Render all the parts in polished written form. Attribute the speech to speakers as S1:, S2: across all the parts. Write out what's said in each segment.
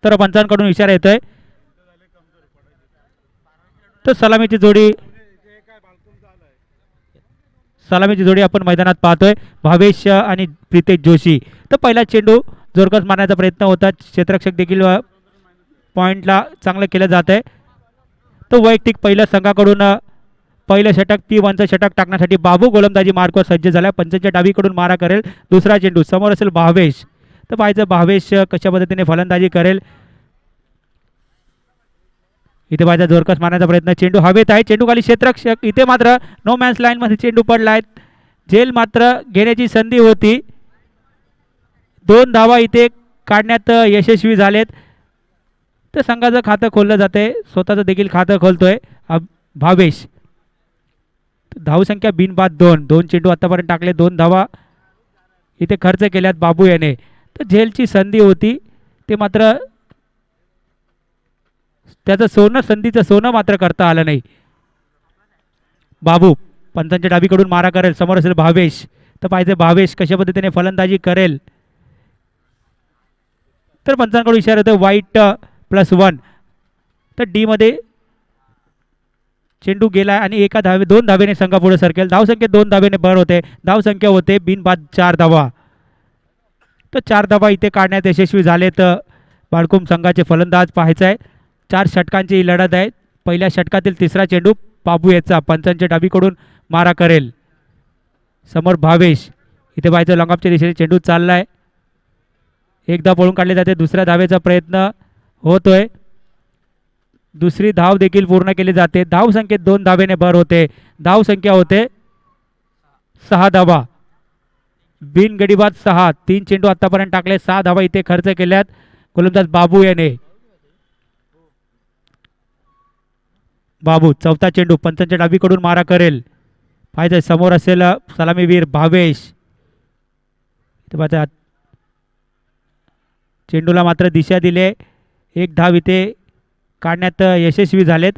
S1: तर पंचांकडून इशारा येतोय. तर सलामीची जोडी आपण मैदानात पाहतोय, भावेश आणि प्रितेश जोशी. तर पहिला चेंडू जोरकस मारण्याचा प्रयत्न होता, क्षेत्ररक्षक देखील पॉइंटला चांगलं केलं जात आहे. तो वैयक्तिक पहिल्या संघाकडून पहिलं षटक P1चं षटक टाकण्यासाठी बाबू गोलंदाजी मार्कवर सज्ज झाला. पंचांच्या डावीकडून मारा करेल. दुसरा चेंडू समोर असेल भावेश. तर पाहायचं भावेश कशा पद्धतीने फलंदाजी करेल. इथे पाहायचा जोरकस मारण्याचा प्रयत्न, चेंडू हवेत आहे, चेंडू खाली क्षेत्ररक्षक. इथे मात्र नो मॅन्स लाईन मध्ये चेंडू पडलाय. झेल मात्र घेण्याची संधी होती. 2 धावा इथे काढण्यात यशस्वी झालेत. तर संघाचं खातं खोललं जाते, स्वतःचं देखील खातं खोलतोय भावेश. धावसंख्या बिनबाद 2 चेंडू आतापर्यंत टाकले, 2 धावा इथे खर्च केल्यात बाबू याने. तर झेलची संधी होती, ते मात्र त्याचं संधीचं सोनं मात्र करता आलं नाही. बाबू पंचांच्या डावीकडून मारा करेल, समोर असेल भावेश. तर पाहिजे भावेश कशा पद्धतीने फलंदाजी करेल. तर पंचांकडून इशारा येतो वाईट +1. तर डी मध्ये चेंडू गेला आणि 2 धावेने संघा पुढे सरकेल. धावसंख्या 2 धावेने भर होते, धावसंख्या होते बिनबाद 4 धावा. तर 4 धावा इथे काढण्यात यशस्वी झाले. तर बाळकुम संघाचे फलंदाज पाहायचं आहे. 4 षटकांची ही लढत आहे. पहिल्या षटकातील तिसरा चेंडू बाबू याचा पंचांच्या डावीकडून मारा करेल, समोर भावेश. इथे पाहायचं लॉंगऑफच्या दिशेने चेंडू चाललाय, एकदा पळून काढले जाते. दुसऱ्या धावेचा प्रयत्न होतोय, दुसरी धाव देखील पूर्ण केली जाते. धावसंख्येत 2 धावेने भर होते, धावसंख्या होते 6 धावा. बिनगडीबाद 6. 3 चेंडू आतापर्यंत टाकले, 6 धावा इथे खर्च केल्यात गोलंदाज बाबू याने. बाबू चौथा चेंडू पंचांच्या डावीकडून मारा करेल. पाहिजे समोर असेल सलामीवीर भावेश. चेंडूला मात्र दिशा दिले, 1 धाव इथे काढण्यात यशस्वी झालेत.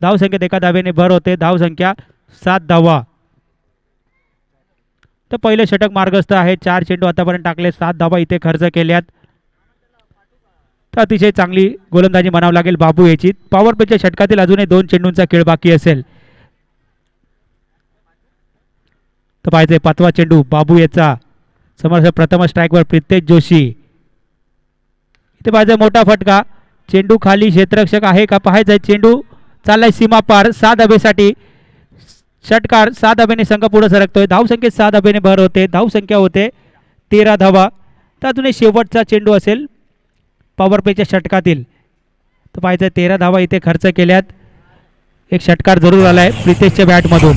S1: धावसंख्येत 1 धावेने भर होते, धावसंख्या 7 धावा. तर पहिलं षटक मार्गस्थ आहे. 4 चेंडू आतापर्यंत टाकले, 7 धावा इथे खर्च केल्यात. तर अतिशय चांगली गोलंदाजी म्हणावं लागेल बाबू याची. पॉवर प्लेच्या षटकातील अजूनही 2 चेंडूंचा खेळ बाकी असेल. तर पाहिजे 5वा चेंडू बाबू याचा, समोर प्रथम स्ट्राईकवर प्रितेश जोशी. इथे पाहिजे मोठा फटका, चेंडू खाली क्षेत्ररक्षक आहे का पाहायचं. चेंडू चाललाय सीमा पार, 6 धावेसाठी षटकार. 6 धावेने संघ पुढे सरकतोय, धावसंख्येत 6 धावेने भर होते, धावसंख्या होते 13 धावा. तर अजूनही शेवटचा चेंडू असेल पॉवर प्लेच्या षटकातील. तर पाहायचं 13 धावा इथे खर्च केल्यात. एक षटकार जरूर आलाय प्रितेशच्या बॅटमधून.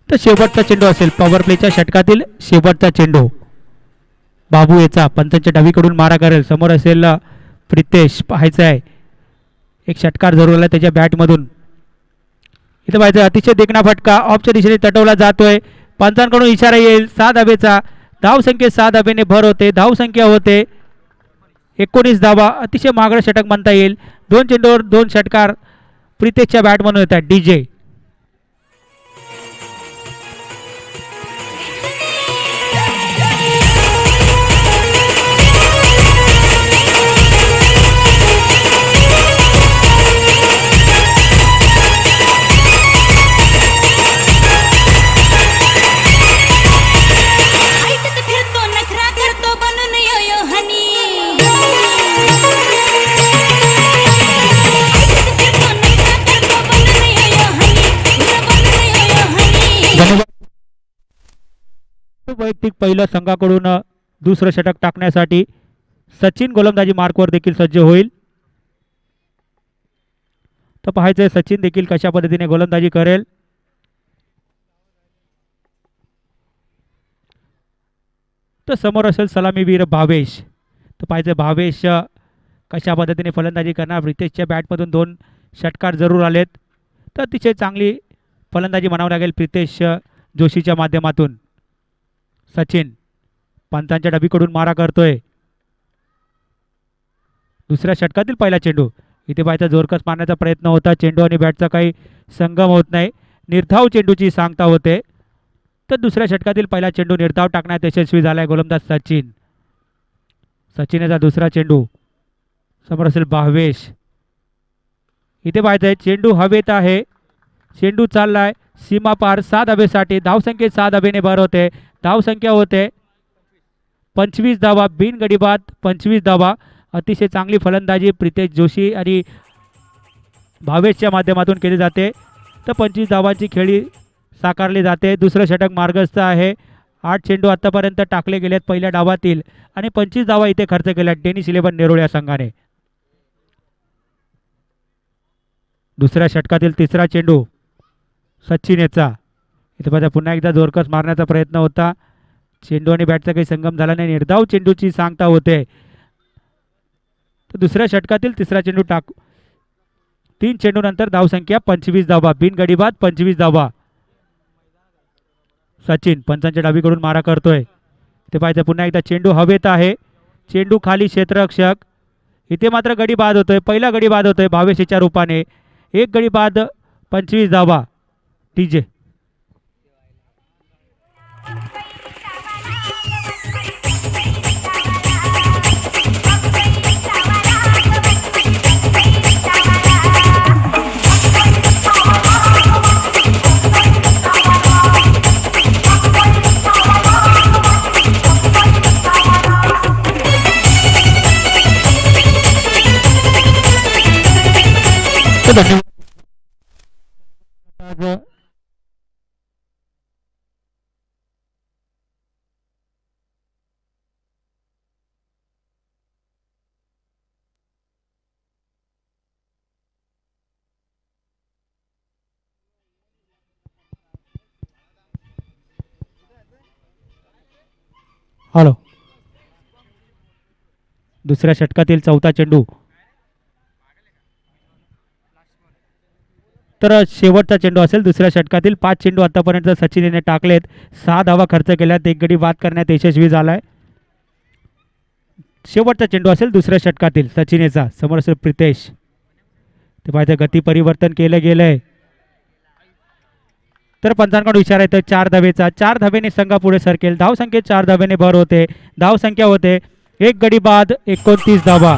S1: तर शेवटचा चेंडू असेल पॉवर प्लेच्या षटकातील शेवटचा चेंडू. बाबू याचा पंचांच्या डावीकडून मारा करेल, समोर असेल प्रितेश. पाहायचं आहे एक षटकार जरूर आला त्याच्या बॅटमधून. इथं पाहायचं अतिशय देखणा फटका ऑफच्या दिशेने तटवला जातोय. पंचांकडून इशारा येईल 6 धावेचा. धावसंख्येत 6 धावेने भर होते, धावसंख्या होते 19 धावा. अतिशय महागडं षटक म्हणता येईल. 2 चेंडूवर 2 षटकार प्रितेशच्या बॅटमधून येतात. DJ वैयक्तिक पहिलं संघाकडून दुसरं षटक टाकण्यासाठी सचिन गोलंदाजी मार्कवर देखील सज्ज होईल. तर पाहायचंय सचिन देखील कशा पद्धतीने गोलंदाजी करेल. तर समोर असेल सलामीवीर भावेश. तर पाहायचं भावेश कशा पद्धतीने फलंदाजी करणार. प्रितेशच्या बॅटमधून 2 षटकार जरूर आलेत. तर अतिशय चांगली फलंदाजी म्हणावं लागेल प्रितेश जोशीच्या माध्यमातून. सचिन पंचांच्या डावीकडून मारा करतोय. दुसऱ्या षटकातील पहिला चेंडू. इथे पाहायचा जोरकस मारण्याचा प्रयत्न होता, चेंडू आणि बॅटचा काही संगम होत नाही, निर्धाव चेंडूची सांगता होते. तर दुसऱ्या षटकातील पहिला चेंडू निर्धाव टाकण्यात यशस्वी झालाय गोलंदाज सचिन. सचिनचा दुसरा चेंडू, समोर असेल भावेश. इथे पाहायचंय चेंडू हवेत आहे, चेंडू चाललाय सीमा पार 6 धावेसाठी. धावसंख्येत 6 धावेने भर होते. धावसंख्या होते 25 धावा. बिनगडी बाद 25 धावा. अतिशय चांगली फलंदाजी प्रितेश जोशी आणि भावेशच्या माध्यमातून केली जाते. तर 25 धावांची खेळी साकारली जाते. दुसरं षटक मार्गस्थ आहे. 8 चेंडू आतापर्यंत टाकले गेलेत पहिल्या डावातील आणि 25 धावा इथे खर्च केल्यात डेनिश 11 नेरुळ या संघाने. दुसऱ्या षटकातील तिसरा चेंडू सचिनचा. इथे बघा पुन्हा एकदा जोरकस मारण्याचा प्रयत्न होता. चेंडू आणि बॅटचा काही संगम झाला नाही. निर्धाव चेंडूची सांगता होते. तर दुसऱ्या षटकातील तिसरा चेंडू टाक. 3 चेंडू नंतर धावसंख्या 25 धावा. बिनगडी बाद 25 धावा. सचिन पंचांच्या डावीकडून मारा करतोय. ते पाहिजे पुन्हा एकदा चेंडू हवेत आहे. चेंडू खाली क्षेत्ररक्षक. इथे मात्र गडी बाद होतोय. पहिला गडी बाद होतोय भावेशच्या रूपाने. एक गडी बाद 25 धावा. TJ hello. दुसऱ्या षटकातील चौथा चेंडू. तर शेवटचा चेंडू असेल दुसऱ्या षटकातील. 5 चेंडू आतापर्यंत सचिनने टाकलेत. 6 धावा खर्च केल्यात. एक गडी बाद करण्यात यशस्वी झालाय. शेवटचा चेंडू असेल दुसऱ्या षटकातील सचिनचा. समोर असेल प्रितेश. ते पाहिजे गती परिवर्तन केलं गेलंय. तर पंचांकडून इशारा येतोय 4 धावेचा. 4 धावेने संघा पुढे सरकेल. धावसंख्येत 4 धावेने भर होते. धावसंख्या होते एक गडी बाद 29 धावा.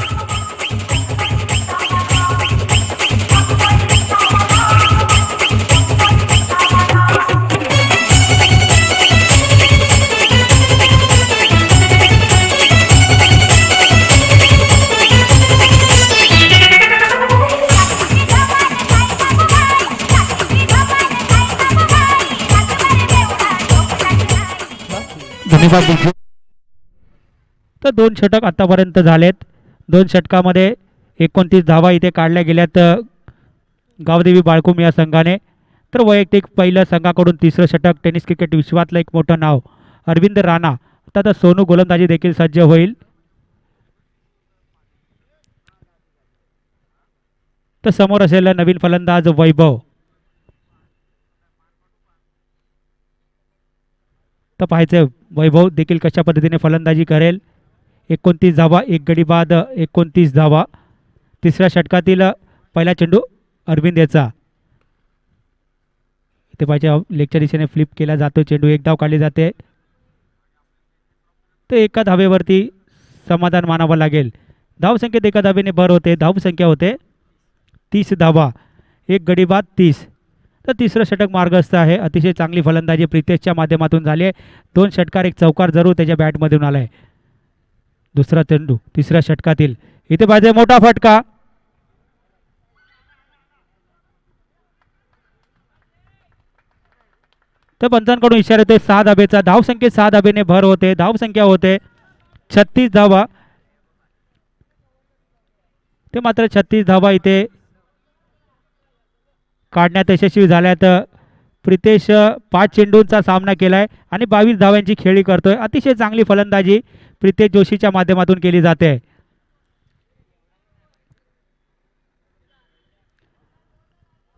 S1: तर 2 षटक आतापर्यंत झालेत. 2 षटकामध्ये 29 धावा इथे काढल्या गेल्यात गावदेवी बाळकुम या संघाने. तर वैयक्तिक पहिलं संघाकडून तिसरं षटक. टेनिस क्रिकेट विश्वातलं एक मोठं नाव अरविंद राणा. आता तर सोनू गोलंदाजी देखील सज्ज होईल. तर समोर असेल नवीन फलंदाज वैभव. तर पाहायचं वैभव देखील कशा पद्धतीने फलंदाजी करेल. 29 धावा. एक गडी बाद 29 धावा. तिसऱ्या षटकातील पहिला चेंडू अरविंद याचा. इथे पाहिजे लेगच्या दिशेने फ्लिप केला जातो. चेंडू एक धाव काढली जाते. तर एका धावेवरती समाधान मानावं लागेल. धावसंख्येत एका धावेने भर होते. धावसंख्या होते 30 धावा. एक गडी बाद 30. तर तिसरं षटक मार्गस्थ आहे. अतिशय चांगली फलंदाजी प्रितेशच्या माध्यमातून झाली आहे. 2 षटकार एक चौकार जरूर त्याच्या बॅटमधून आलाय. दुसरा चेंडू तिसऱ्या षटकातील. इथे पाहिजे मोठा फटका. तर पंचांकडून इशारा येतोय 6 धावेचा. धावसंख्येत 6 धावेने भर होते. धावसंख्या होते 36 धावा. ते मात्र 36 धावा इथे काढण्यात यशस्वी झाल्यात. प्रितेश 5 चेंडूंचा सामना केलाय आणि 22 धावांची खेळी करतोय. अतिशय चांगली फलंदाजी प्रितेश जोशीच्या माध्यमातून केली जाते.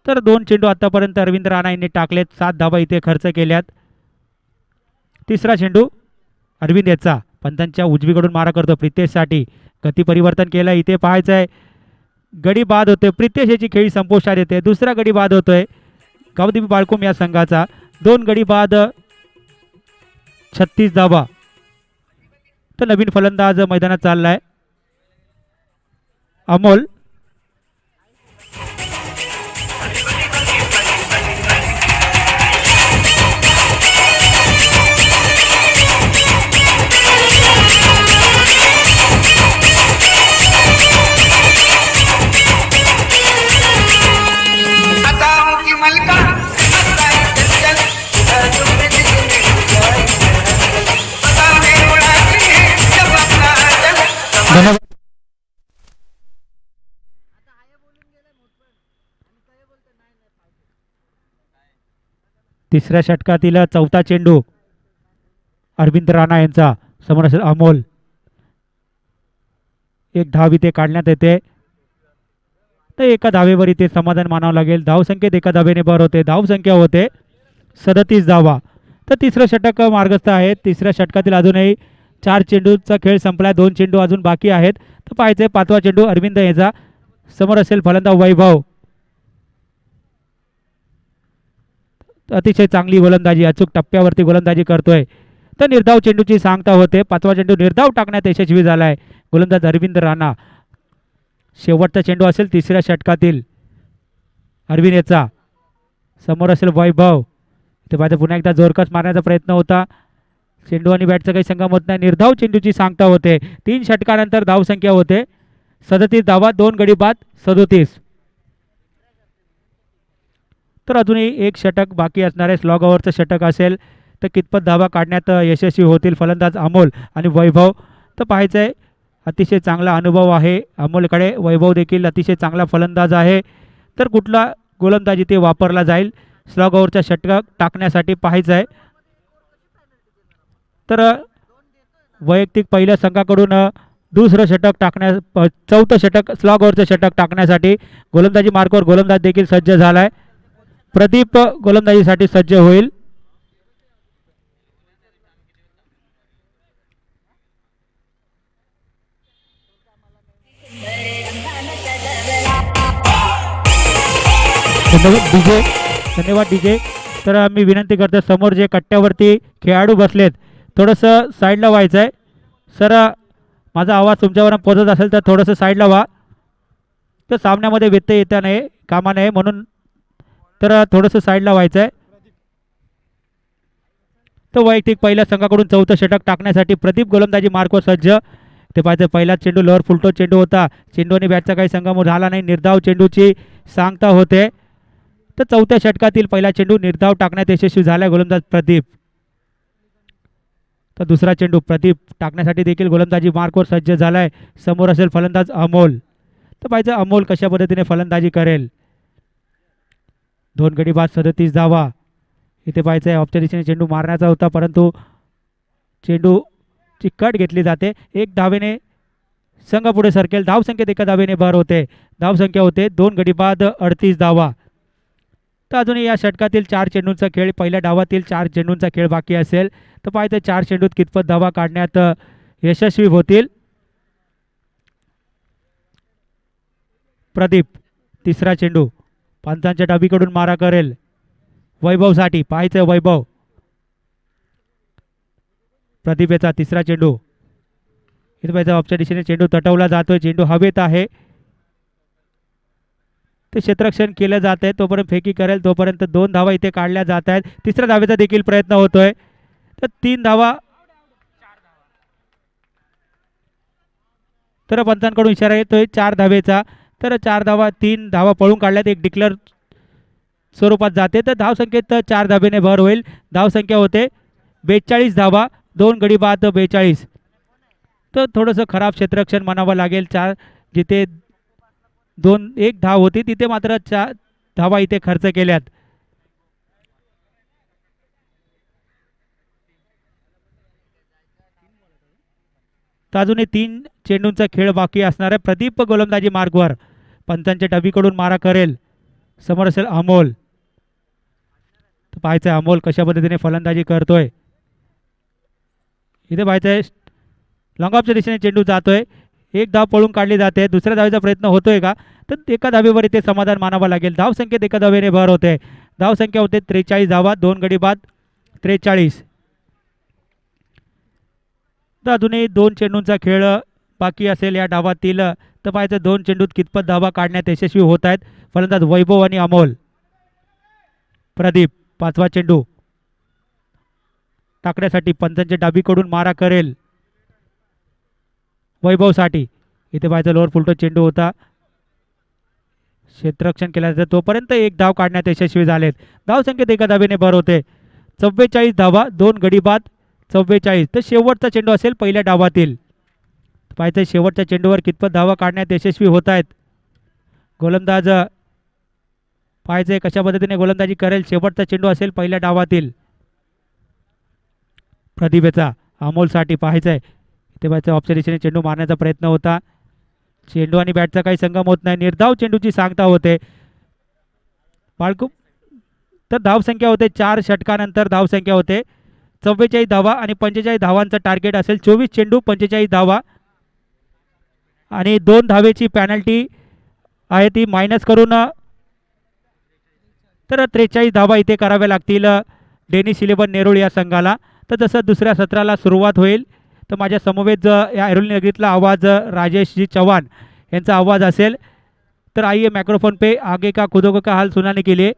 S1: तर 2 चेंडू आतापर्यंत अरविंद राणा यांनी टाकलेत. 7 धावा इथे खर्च केल्यात. तिसरा चेंडू अरविंद याचा. पंचांच्या उजवीकडून मारा करतो प्रितेशसाठी. गती परिवर्तन केलं. इथे पाहायचं आहे गडी बाद होते. प्रितेश याची खेळी संपुष्टात येते. दुसरा गडी बाद होतोय गावदेवी बाळकुम या संघाचा. 2 गडी बाद 36 धावा. तर नवीन फलंदाज मैदानात चाललाय अमोल. धन्यवाद. तिसऱ्या षटकातील चौथा चेंडू अरविंद राणा यांचा. समोर असेल अमोल. एक धाव इथे काढण्यात येते तर एका धावेवर इथे समाधान मानावं लागेल. धावसंख्येत एका धावेने भर होते. धावसंख्या होते 37 धावा. तर तिसरं षटक मार्गस्थ आहे. तिसऱ्या षटकातील अजूनही 4 चेंडूचा खेळ संपला. 2 चेंडू अजून बाकी आहेत. तर पाहायचे 5वा चेंडू अरविंद यांचा. समोर असेल फलंदाज वैभव. अतिशय चांगली गोलंदाजी, अचूक टप्प्यावरती गोलंदाजी करतोय. तर निर्धाव चेंडूची सांगता होते. 5वा चेंडू निर्धाव टाकण्यात यशस्वी झालाय गोलंदाज अरविंद राणा. शेवटचा चेंडू असेल तिसऱ्या षटकातील अरविंद याचा. समोर असेल वैभव. ते पाहिजे पुन्हा एकदा जोरकस मारण्याचा प्रयत्न होता. चेंडू आणि बॅटचा काही संगम होत नाही. निर्धाव चेंडूची सांगता होते. 3 षटकानंतर धावसंख्या होते 37 धावा. 2 गडी बाद 37. तर अजूनही एक षटक बाकी असणार आहे. स्लॉग ओव्हरचं षटक असेल तर कितपत धावा काढण्यात यशस्वी होतील फलंदाज अमोल आणि वैभव. तर पाहायचं आहे. अतिशय चांगला अनुभव आहे अमोलकडे. वैभव देखील अतिशय चांगला फलंदाज आहे. तर कुठला गोलंदाजी ते वापरला जाईल स्लॉग ओव्हरचा षटक टाकण्यासाठी पाहायचं आहे. तर वैयक्तिक पहिल्या संघाकडून दुसरं षटक टाकण्यास चौथं षटक स्लॉग ओव्हरचं षटक टाकण्यासाठी गोलंदाजी मार्कवर गोलंदाज देखील सज्ज झाला आहे. प्रदीप गोलंदाजीसाठी सज्ज होईल. धन्यवाद डीजे. तर मी विनंती करतो समोर जे कट्ट्यावरती खेळाडू बसलेत थोडंसं साईडला व्हायचं आहे. सर माझा आवाज तुमच्यापर्यंत पोहोचत असेल तर थोडंसं साईडला व्हा. तर सामन्यामध्ये व्यत्यय येता नाही कामा नये म्हणून तर थोडंसं साईडला व्हायचं आहे. तर वैयक्तिक पहिल्या संघाकडून चौथं षटक टाकण्यासाठी प्रदीप गोलंदाजी मार्कवर सज्ज. ते पाहिजे पहिला चेंडू लोअर फुलटो चेंडू होता. चेंडू आणि बॅटचा काही संगम झाला नाही. निर्धाव चेंडूची सांगता होते. तर चौथ्या षटकातील पहिला चेंडू निर्धाव टाकण्यात यशस्वी झाला गोलंदाज प्रदीप. तर दुसरा चेंडू प्रदीप टाकण्यासाठी देखील गोलंदाजी मार्कवर सज्ज झालाय. समोर असेल फलंदाज अमोल. तर पाहिजे अमोल कशा पद्धतीने फलंदाजी करेल. 2 गडी बाद 37 धावा. इथे पाहायचं आहे ऑफच्या दिशेने चेंडू मारण्याचा होता परंतु चेंडूची कट घेतली जाते. 1 धावेने संघ पुढे सरकेल. धावसंख्येत एका धावेने भर होते. धावसंख्या होते 2 गडी बाद 38 धावा. तर अजूनही या षटकातील 4 चेंडूंचा खेळ पहिल्या डावातील 4 चेंडूंचा खेळ बाकी असेल तर पाहिजे 4 चेंडूत कितपत धावा काढण्यात यशस्वी होतील. प्रदीप तिसरा चेंडू पंचांच्या डावीकडून मारा करेल वैभवसाठी. पाहायचं वैभव. प्रदीप याचा तिसरा चेंडू. इथे पाहिजे ऑफच्या दिशेने चेंडू तटवला जातोय. चेंडू हवेत आहे. ते क्षेत्ररक्षण केलं जात आहे. तोपर्यंत फेकी करेल तोपर्यंत 2 धावा इथे काढल्या जात आहेत. तिसऱ्या धावेचा देखील प्रयत्न होतोय. तर 3 धावा. तर पंचांकडून इशारा येतोय 4 धावेचा. तर 4 धावा 3 धावा पळून काढल्यात. एक डिक्लेअर स्वरूपात जाते. तर धावसंख्येत 4 धावेने भर होईल. धावसंख्या होते 42 धावा. 2 गडी बाद 42. तर थोडंसं खराब क्षेत्ररक्षण म्हणावं लागेल. 4 जिथे 1 धाव होती तिथे मात्र 4 धावा इथे खर्च केल्यात. तर अजूनही 3 चेंडूंचा खेळ बाकी असणार आहे. प्रदीप गोलंदाजी मार्गवर पंचांच्या डावीकडून मारा करेल. समोर असेल अमोल. तर पाहायचं आहे अमोल कशा पद्धतीने फलंदाजी करतोय. इथे पाहायचं आहे लॉंग ऑफच्या दिशेने चेंडू जातोय. 1 धाव पळून काढली जाते. दुसऱ्या धावेचा प्रयत्न होतोय का तर एका धावेवर इथे समाधान मानावं लागेल. धावसंख्येत एका धावेने भर होते. धावसंख्या होते 43 धावा. 2 गडी बाद 43. तर अजूनही 2 चेंडूंचा खेळ बाकी असेल या डावातील. तर पाहायचं 2 चेंडूत कितपत धावा काढण्यात यशस्वी होत आहेत फलंदाज वैभव आणि अमोल. प्रदीप 5वा चेंडू टाकण्यासाठी पंचांच्या डावीकडून मारा करेल वैभवसाठी. इथे पाहायचं लोअर फुलटो चेंडू होता, क्षेत्ररक्षण केलं जातं तोपर्यंत एक धाव काढण्यात यशस्वी झालेत. धाव संख्येत एका धावेने भर होते. 44 धावा 2 गडी बाद 44. तर शेवटचा चेंडू असेल पहिल्या डावातील. पाहायचं शेवटच्या चेंडूवर कितपत धावा काढण्यात यशस्वी होत आहेत गोलंदाज. पाहायचंय कशा पद्धतीने गोलंदाजी करेल शेवटचा चेंडू असेल पहिल्या डावातील. प्रतिभेचा अमोलसाठी पाहायचंय. इथे पाहायचं ऑफच्या दिशेने चेंडू मारण्याचा प्रयत्न होता. चेंडू आणि बॅटचा काही संगम होत नाही. निर्धाव चेंडूची सांगता होते बाळकू. तर धावसंख्या होते 4 षटकानंतर धावसंख्या होते 44 धावा आणि 45 धावांचं टार्गेट असेल. 24 चेंडू 45 धावा आणि 2 धावेची पॅनल्टी आहे ती मायनस करून तर 43 धावा इथे कराव्या लागतील डेनिस 11 नेरुळ या संघाला. तर जसं दुसऱ्या सत्राला सुरुवात होईल तर माझ्या समवेत या ऐरोली नगरीतला आवाज राजेशजी चव्हाण यांचा आवाज असेल. तर आइए माइक्रोफोन पे आगे का खुदों का हाल सुनाने के लिए.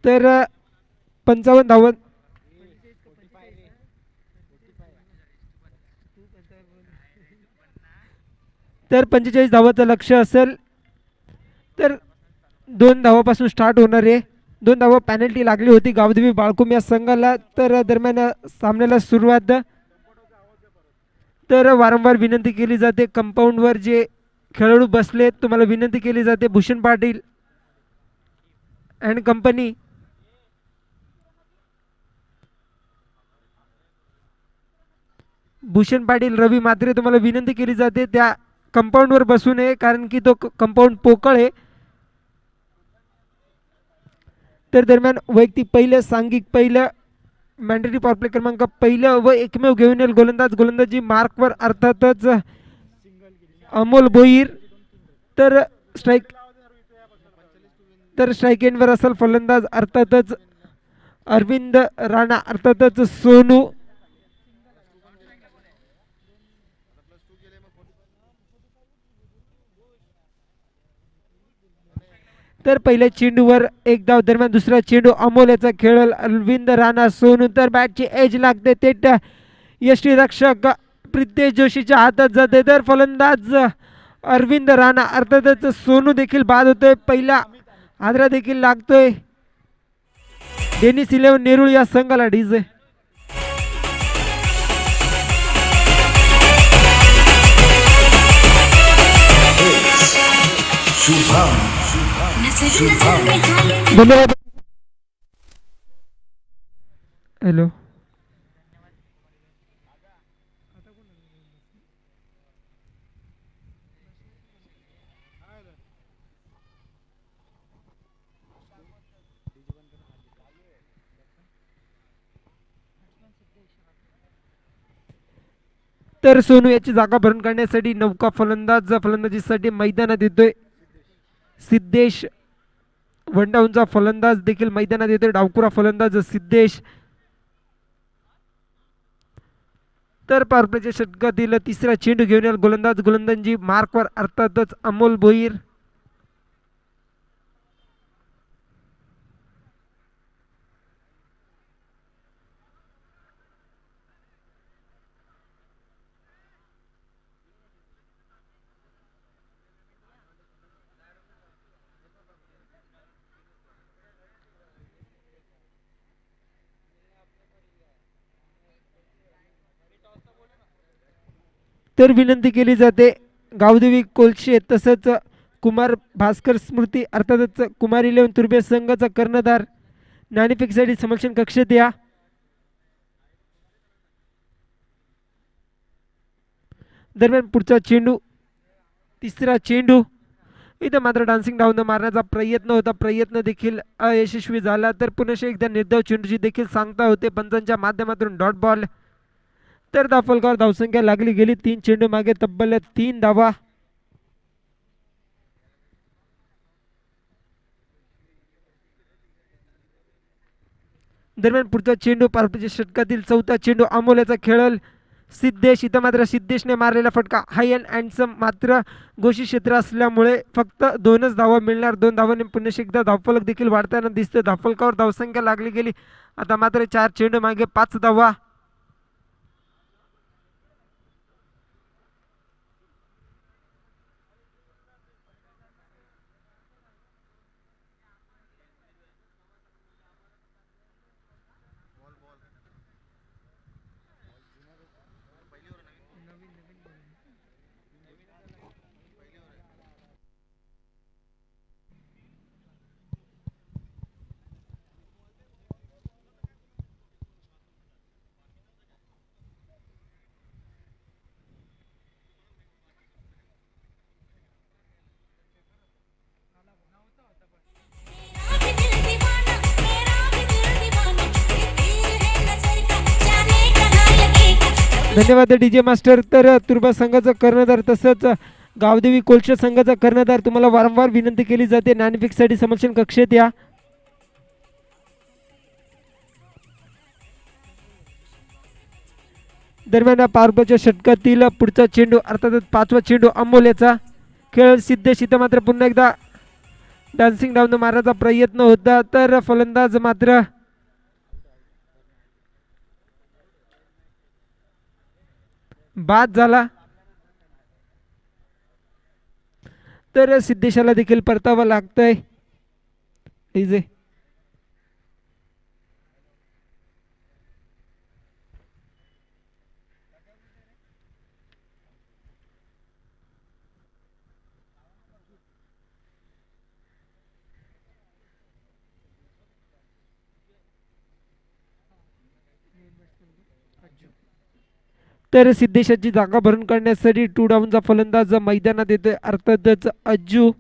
S2: तर 55 धावा तर 45 धावाचं लक्ष्य असेल. तर 2 धावापासून स्टार्ट होणार आहे. 2 धावा पॅनल्टी लागली होती गावदेवी बाळकुम या संघाला. तर दरम्यान सामन्याला सुरुवात तर वारंवार विनंती केली जाते कंपाऊंडवर जे खेळाडू बसले तुम्हाला विनंती केली जाते भूषण पाटील अँड कंपनी भूषण पाटील रवी मात्रे तुम्हाला विनंती केली जाते त्या कंपाऊंडवर बसू नये कारण की तो कंपाऊंड पोकळ आहे. तर दरम्यान वैयक्तिक पहिलं सांघिक पहिलं मॅन्डेटरी पॉवर प्ले क्रमांक पहिलं व एकमेव घेऊन येईल गोलंदाजी मार्कवर अर्थातच अमोल भोईर. तर स्ट्राईक स्ट्राईक एंडवर असेल फलंदाज अर्थातच अरविंद राणा, अर्थातच सोनू. तर पहिल्या चेंडूवर एक धाव. दरम्यान दुसरा चेंडू अमोल याचा खेळल अरविंद राणा सोनू. तर बॅटची एज लागते ते यष्टीरक्षक प्रितेश जोशीच्या हातात जाते. तर फलंदाज अरविंद राणा, अर्थातच सोनू देखील बाद होतोय. पहिला आदरा देखील लागतोय. डेनिस 11 नेरूळ या संघाला डीजे. धन्यवाद. हॅलो. तर सोनू याची जागा भरून काढण्यासाठी नौका फलंदाज फलंदाजीसाठी मैदानात येतोय. सिद्धेश वनडाऊनचा फलंदाज देखील मैदानात येतोय. डावकुरा फलंदाज सिद्धेश. तर पारप्लेच्या षटकातील तिसरा चेंडू घेऊन येईल गोलंदाजी मार्कवर, अर्थातच अमोल भोईर. तर विनंती केली जाते गावदेवी कोलशे तसंच कुमार भास्कर स्मृती, अर्थातच कुमार 11 तुर्बे संघाचा कर्णधार नाणेफेकीसाठी समक्षण कक्षेत या. दरम्यान पुढचा चेंडू, तिसरा चेंडू. इथं मात्र डान्सिंग डाऊन मारण्याचा प्रयत्न होता, प्रयत्न देखील अयशस्वी झाला. तर पुन्हा एकदा निर्धाव चेंडूची देखील सांगता होते पंचांच्या माध्यमातून डॉट बॉल. तर धावफलकावर धावसंख्या लागली गेली. 3 चेंडू मागे तब्बल 3 धावा. दरम्यान पुढचा चेंडू पार्टीच्या षटकातील चौथा चेंडू अमोल याचा खेळल सिद्धेश. इथं मात्र सिद्धेशने मारलेला फटका हाय अँड हँडसम, मात्र घोषित क्षेत्र असल्यामुळे फक्त 2च धावा मिळणार. 2 धावांनी पुन्हा एकदा धावफलक देखील वाढताना दिसतं. धावफलकावर धावसंख्या लागली गेली. आता मात्र 4 चेंडू मागे 5 धावा. धन्यवाद डीजे मास्टर. तर तुर्बा संघाचा कर्णधार तसंच गावदेवी कोलशे संघाचा कर्णधार तुम्हाला वारंवार विनंती केली जाते नाणेफेकीसाठी समक्षण कक्षेत या. दरम्यान पारबाच्या षटकातील पुढचा चेंडू, अर्थातच 5वा चेंडू अमोल याचा खेळ. सिद्धेश इथं मात्र पुन्हा एकदा डान्सिंग डाऊन मारण्याचा प्रयत्न होता. तर फलंदाज मात्र बाद झाला. तर सिद्धेशाला देखील परतावं लागतंय. डीजे तर सिद्धेशाची जागा भरून काढण्यासाठी 2 डाऊनचा फलंदाज मैदानात येतोय, अर्थातच अज्जू.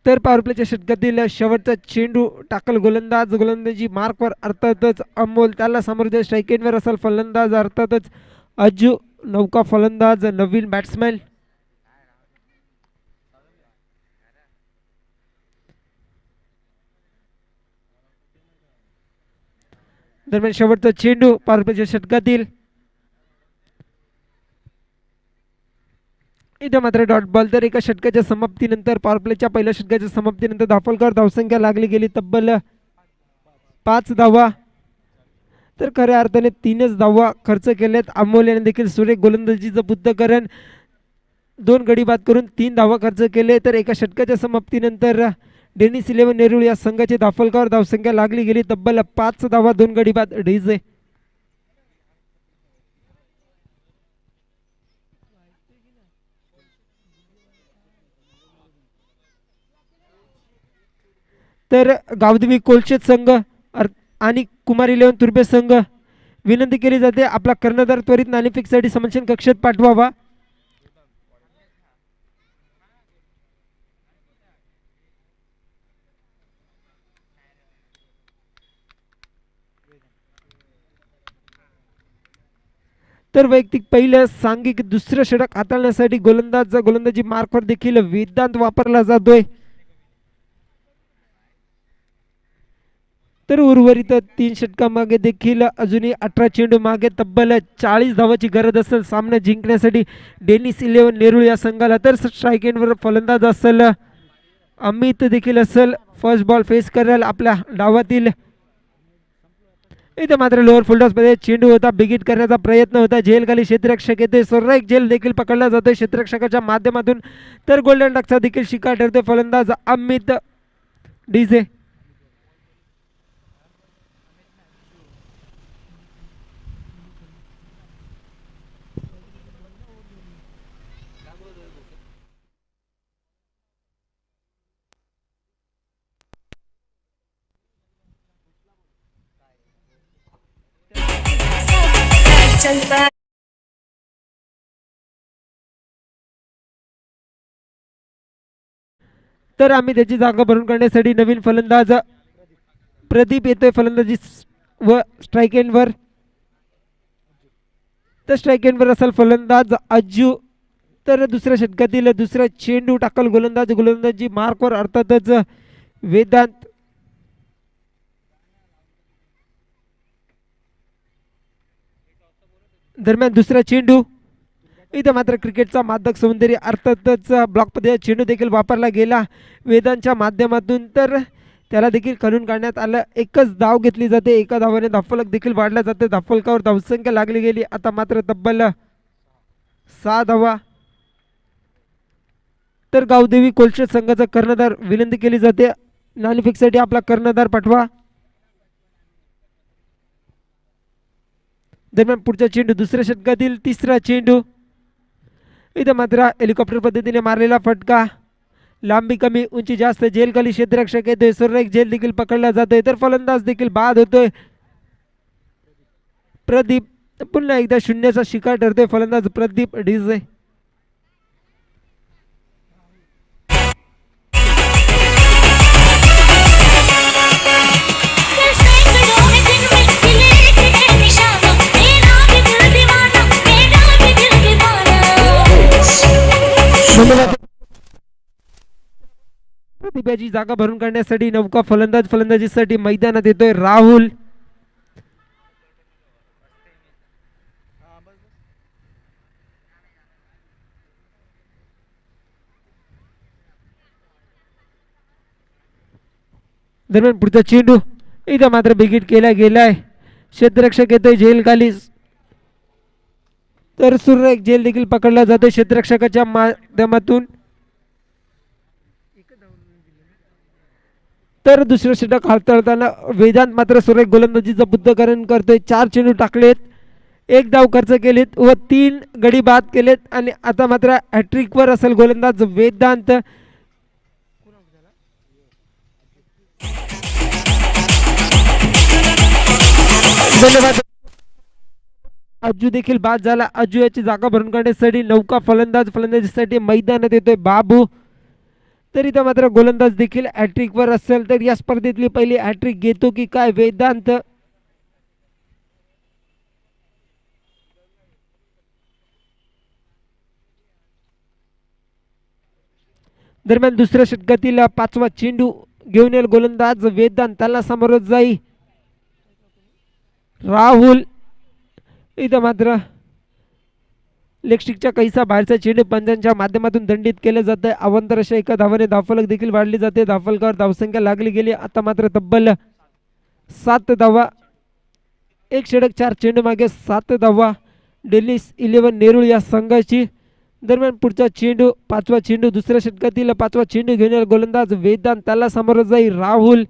S2: तर पॉवर प्लेच्या षटकातील शेवटचा चेंडू टाकल गोलंदाजी मार्कवर अर्थातच अमोल, त्याला समोर स्ट्राईक एंडवर असेल फलंदाज अर्थातच अज्जू, नौका फलंदाज नवीन बॅट्समॅन. दरम्यान शेवटचा चेंडू पॉवर प्लेच्या षटकातील, इथे मात्र डॉट बॉल. तर एका षटकाच्या समाप्तीनंतर पॉवर प्लेच्या पहिल्या षटकाच्या समाप्तीनंतर धावफलकावर धावसंख्या लागली गेली तब्बल 5 धावा. तर खऱ्या अर्थाने 3च धावा खर्च केल्यात. अमोल याने देखील सुरेख गोलंदाजीचं बुद्धकरण 2 गडी बाद करून 3 धावा खर्च केले. तर एका षटकाच्या समाप्तीनंतर डेनिस 11 नेरूळ या संघाची धावफलकावर धावसंख्या लागली गेली तब्बल 5 धावा 2 गडी बाद डीजे. तर गावदेवी कोलशेत संघ आणि कुमार 11 तुर्बे संघ विनंती केली जाते आपला कर्णधार त्वरित नाणेफेकसाठी समक्षण कक्षेत पाठवावा. तर वैयक्तिक पहिलं सांघिक दुसरं षटक हाताळण्यासाठी गोलंदाजी मार्कवर देखील वेदांत वापरला जातोय. तर उर्वरित 3 षटकामागे देखील अजूनही 18 चेंडू मागे तब्बल 40 धावाची गरज असेल सामना जिंकण्यासाठी डेनिस 11 नेरूळ या संघाला. तर स्ट्राईक एंडवर फलंदाज असेल अमित देखील असेल, फर्स्ट बॉल फेस करेल आपल्या डावातील. इथे मात्र लोअर फुलटॉस मध्ये चेंडू होता, बिगिट करण्याचा प्रयत्न होता, झेल खाली क्षेत्ररक्षक येते, सुरेख झेल देखील पकडला जातोय क्षेत्ररक्षकाच्या माध्यमातून. तर गोल्डन डकचा देखील शिकार ठरतोय फलंदाज अमित डीजे. तर आम्ही त्याची जागा भरून काढण्यासाठी नवीन फलंदाज प्रदीप येतोय फलंदाजी व स्ट्राईक एंडवर. तर स्ट्राईक एंडवर असेल फलंदाज अज्जू. तर दुसऱ्या षटकातील दुसरा चेंडू टाकल गोलंदाजी मार्कवर अर्थातच वेदांत. दरम्यान दुसरा चेंडू, इथे मात्र क्रिकेटचा मादक सौंदर्य अर्थातच ब्लॉक पद्धतीचा चेंडू देखील वापरला गेला वेदांच्या माध्यमातून. तर त्याला देखील खणून काढण्यात आलं. एकच धाव घेतली जाते, एका धावाने धावफलक देखील वाढला जाते. धावफलकावर धावसंख्या लागली गेली आता मात्र तब्बल 6 धावा. तर गावदेवी कोलशेत संघाचा कर्णधार विनंती केली जाते नाणेफेकसाठी आपला कर्णधार पाठवा. दरम्यान पुढचा चेंडू दुसऱ्या षटकातील तिसरा चेंडू, इथं मात्र हेलिकॉप्टर पद्धतीने मारलेला फटका, लांबी कमी उंची जास्त, झेल खाली क्षेत्ररक्षक येतोय, सुरेख झेल देखील पकडला जातोय. तर फलंदाज देखील बाद होतोय प्रदीप. पुन्हा एकदा शून्याचा शिकार ठरतोय फलंदाज प्रदीप डीजे. प्रतिभाची जागा भरून काढण्यासाठी नौका फलंदाजीसाठी मैदानात येतोय राहुल. दरम्यान पुढचा चेंडू इथं मात्र बिगिट केला गेलाय, क्षेत्ररक्षक येतोय झेल खाली. तर सुरेख झेल देखील पकडला जातोय क्षेत्ररक्षकाच्या माध्यमातून. तर दुसरं षटक हाताळताना वेदांत मात्र सुरेख गोलंदाजीचं बुद्धकरण करतोय. 4 चेंडू टाकलेत, 1 धाव खर्च केलेत व 3 गडी बाद केलेत आणि आता मात्र हॅट्रिकवर असेल गोलंदाज वेदांत. धन्यवाद. अज्जू देखील बाद झाला. अज्जू याची जागा भरून काढण्यासाठी नौका फलंदाजीसाठी मैदानात येतोय बाबू. तर इथं मात्र गोलंदाज देखील हॅट्रिकवर असेल. तर या स्पर्धेतली पहिली हॅट्रिक घेतो की काय वेदांत. दरम्यान दुसऱ्या षटकातील 5वा चेंडू घेऊन येईल गोलंदाज वेदांत. त्याला समोर जाई राहुल. इथं मात्र लेगस्टिकच्या कैसा बाहेरचा चेंडू पंजांच्या माध्यमातून दंडित केलं जातं. अवंतर अशा एका धावाने धावफलक देखील वाढली जाते. धावफलकावर धावसंख्या लागली गेली. आता मात्र तब्बल 7 धावा. एक षटक 4 चेंडू मागे 7 धावा डेनिस 11 नेरूळ या संघाची. दरम्यान पुढचा चेंडू 5वा चेंडू दुसऱ्या षटकातील 5वा चेंडू घेऊन येईल गोलंदाज वेदांत. त्याला समोर जाईल राहुल.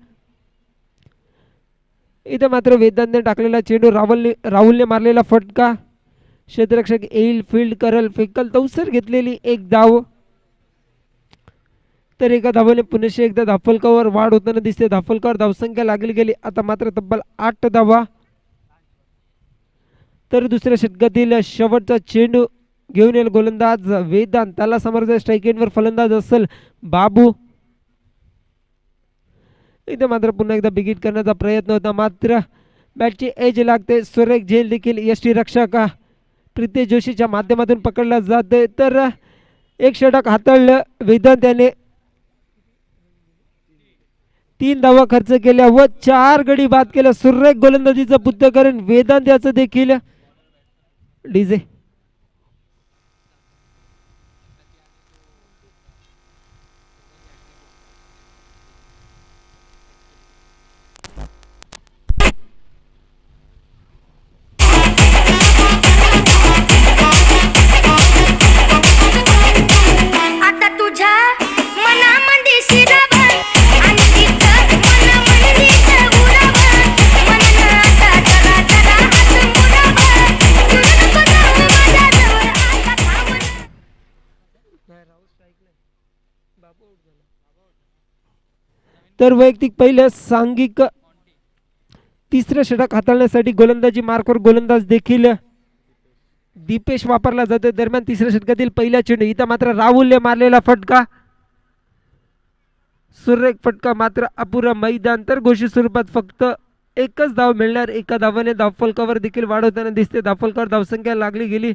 S2: इथं मात्र वेदांतने टाकलेला चेंडू राहुलने मारलेला फटका. क्षेत्ररक्षक येईल फील्ड करल फेकल तवसर घेतलेली एक धाव. तर एका धावाने पुन्हा एकदा धावफलकावर वाढ होताना दिसते. धावफलकावर धावसंख्या लागली गेली. आता मात्र तब्बल 8 धावा. तर दुसऱ्या षटकातील शेवटचा चेंडू घेऊन येईल गोलंदाज वेदांत. त्याला समोर स्ट्राईक एंडवर फलंदाज असेल बाबू. इथे मात्र पुन्हा एकदा बिगिट करण्याचा प्रयत्न होता. मात्र बॅटची एज लागते. सुरेख झेल देखील यष्टी रक्षक प्रीतेश जोशीच्या माध्यमातून पकडला जाते. तर एक षटक हाताळलं वेदांत याने. 3 धावा खर्च केल्या व 4 गडी बाद केल्या. सुरेख गोलंदाजीचं पुढ्यकरण वेदांत याचं देखील. डीजे तर वैयक्तिक पहिलं सांघिक तिसरं षटक हाताळण्यासाठी गोलंदाजी मार्कवर गोलंदाज देखील दीपेश वापरला जातो. दरम्यान तिसऱ्या षटकातील पहिला चेंडू इथं मात्र राहुलने मारलेला फटका. सुरेख फटका मात्र अपुरा मैदान. तर घोषित स्वरूपात फक्त एकच धाव मिळणार. एका धावाने धावफलकावर देखील वाढवताना दिसते. धावफलकावर धावसंख्या लागली गेली.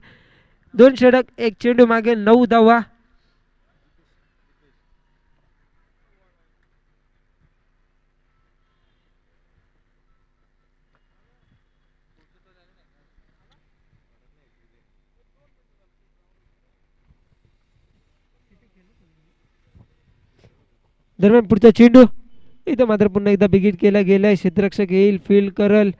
S2: 2 षटक 1 चेंडू मागे 9 धावा. दरम्यान पुढचा चेंडू इथं मात्र पुन्हा एकदा बिगिट केला गेलाय. क्षेत्ररक्षक येईल फील्ड करल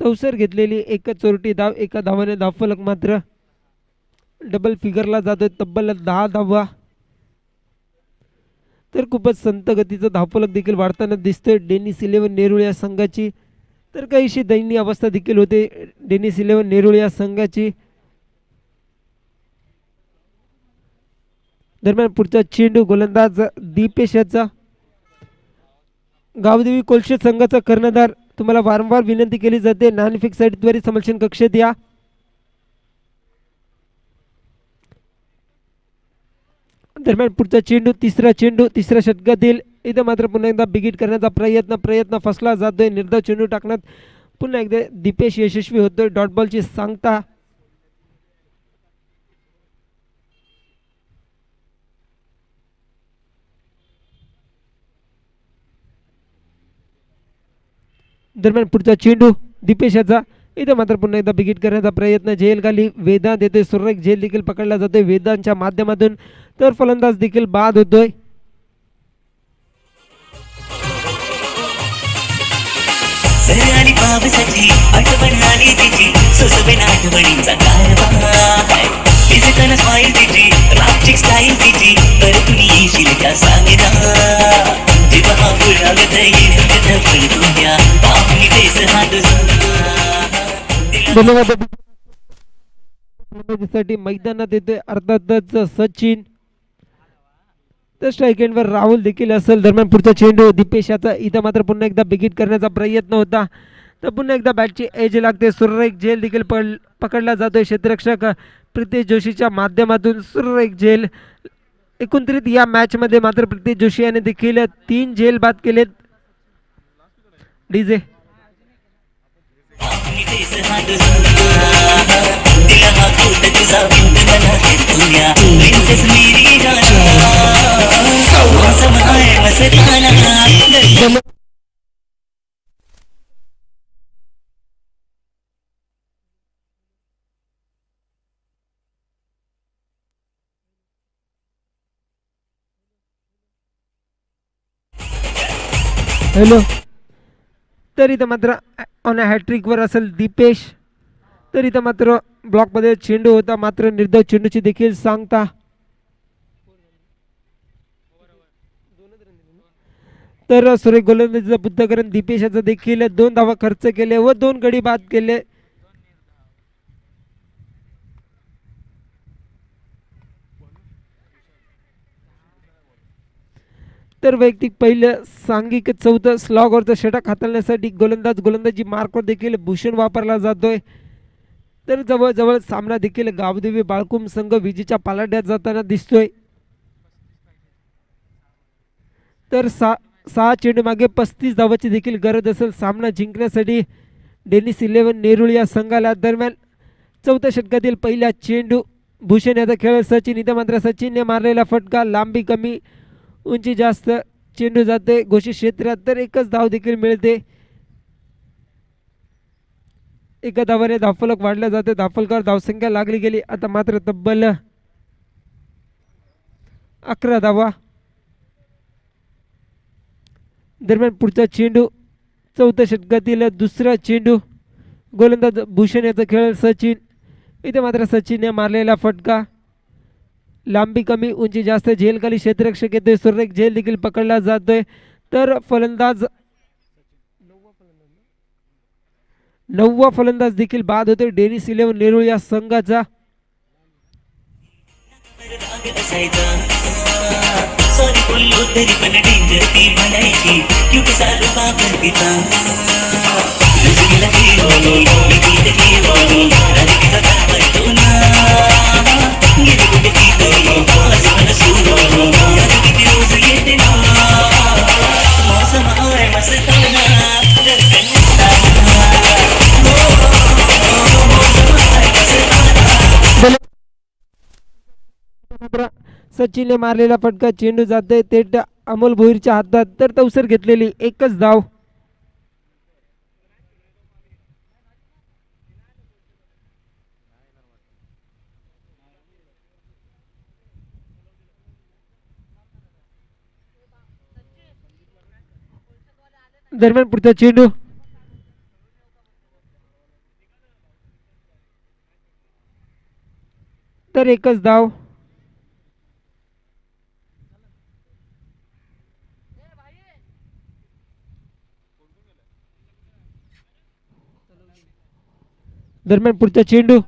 S2: तवसर घेतलेली एकच चोरटी धाव. एका धावाने धावफलक मात्र डबल फिगरला जातोय. तब्बल 10 धावा. तर खूपच संत गतीचं धावफलक देखील वाढताना दिसतोय डेनिस 11 नेरूळ या संघाची. तर काहीशी दयनीय अवस्था देखील होते डेनिस 11 नेरूळ या संघाची. दरम्यान पुढचा चेंडू गोलंदाज दीपेश याचा. गावदेवी कोलशे संघाचा कर्णधार तुम्हाला वारंवार विनंती केली जाते नानफिक साईटद्वारे समर्थन कक्षेत या. दरम्यान पुढचा चेंडू तिसऱ्या षटकातील इथं मात्र पुन्हा एकदा बिगिट करण्याचा प्रयत्न फसला जातोय. निर्धाव चेंडू टाकण्यात पुन्हा एकदा दीपेश यशस्वी होतोय. डॉट बॉलची सांगता. दरम्यान पुढचा चेंडू दीपेश याचा. इथं मात्र पुन्हा एकदा बिगिट करण्याचा प्रयत्न. झेल खाली वेदांत येतोय. सुरेख झेल देखील पकडला जातोय वेदांतच्या माध्यमातून. तर फलंदाज देखील बाद होतोय. साठी मैदानात येतोय अर्थातच सचिन. तर स्ट्राईक एंडवर राहुल देखील असेल. दरम्यान पुढचा चेंडू दीपेशाचा. इथं मात्र पुन्हा एकदा बिगिट करण्याचा प्रयत्न होता. तर पुन्हा एकदा बॅटची एज लागते. सुरेख झेल देखील पकडला जातोय. क्षेत्ररक्षक प्रितेश जोशीच्या माध्यमातून सुरेख झेल. एकंदरीत या मॅच मध्ये मात्र प्रितेश जोशी याने देखील 3 झेल बाद केलेत. DJ hello. तर इथं मात्र ऑन हॅट्रिकवर असेल दीपेश. तर इथं मात्र ब्लॉकमध्ये चेंडू होता, मात्र निर्धाव चेंडूची देखील सांगता. तर सुरेख गोलंदाजीचा बुद्धकरण दीपेश याचा देखील 2 धावा खर्च केले व 2 गडी बाद केले. तर वैयक्तिक पहिलं सांघिक 4थं स्लॉगवरचं षटक हाताळण्यासाठी गोलंदाजी मार्कवर देखील भूषण वापरला जातोय. तर जवळजवळ सामना देखील गावदेवी बाळकुम संघ विजेच्या पालाड्यात जाताना दिसतोय. तर 6 चेंडू मागे 35 धावाची देखील गरज असेल सामना जिंकण्यासाठी डेनिस 11 नेरुळ या संघाला. दरम्यान 4थ्या षटकातील पहिला चेंडू भूषण याचा खेळ. सचिन इथं मात्र सचिनने मारलेला फटका लांबी कमी उंची जास्त, चेंडू जाते घोषित क्षेत्रात. तर एकच धाव देखील मिळते. एका धावाने धावफलक वाढला जाते. धावफलकावर धावसंख्या लागली गेली. आता मात्र तब्बल 11 धावा. दरम्यान पुढचा चेंडू 4थ्या षटकातील दुसरा चेंडू गोलंदाज भूषण याचा खेळ. सचिन इथे मात्र सचिनने मारलेला फटका लांबी कमी उंची जास्त, झेलखाली क्षेत्ररक्षक येतोय. सुरेख झेल देखील पकडला जातोय. तर फलंदाज 9वा फलंदाज देखील बाद होतोय डेनिस 11 नेरुळ या संघाचा. सचिनने मारलेला फटका चेंडू जाते थेट अमोल भोईरच्या हातात. तर तवसर घेतलेली एकच धाव. दरम्यान पुढचा चेंडू तर एकच धाव. दरम्यान पुढचा चेंडू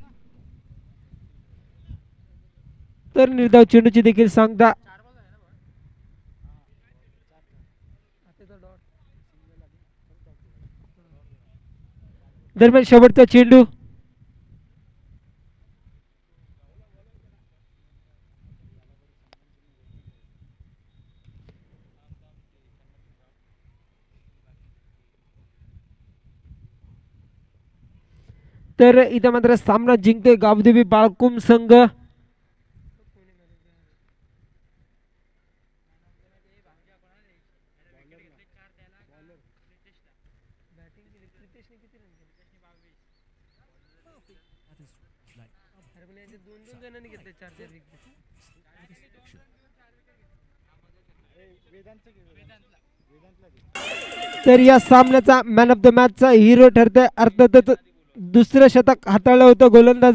S2: तर निर्धाव चेंडूची देखील सांगता. दरम्यान शेवटचा चेंडू तर इथं मात्र सामना जिंकतोय गावदेवी बाळकुम संघ. तर या सामन्याचा मॅन ऑफ द मॅचचा हिरो ठरतोय. अर्थातच दुसरं शतक हाताळलं होतं गोलंदाज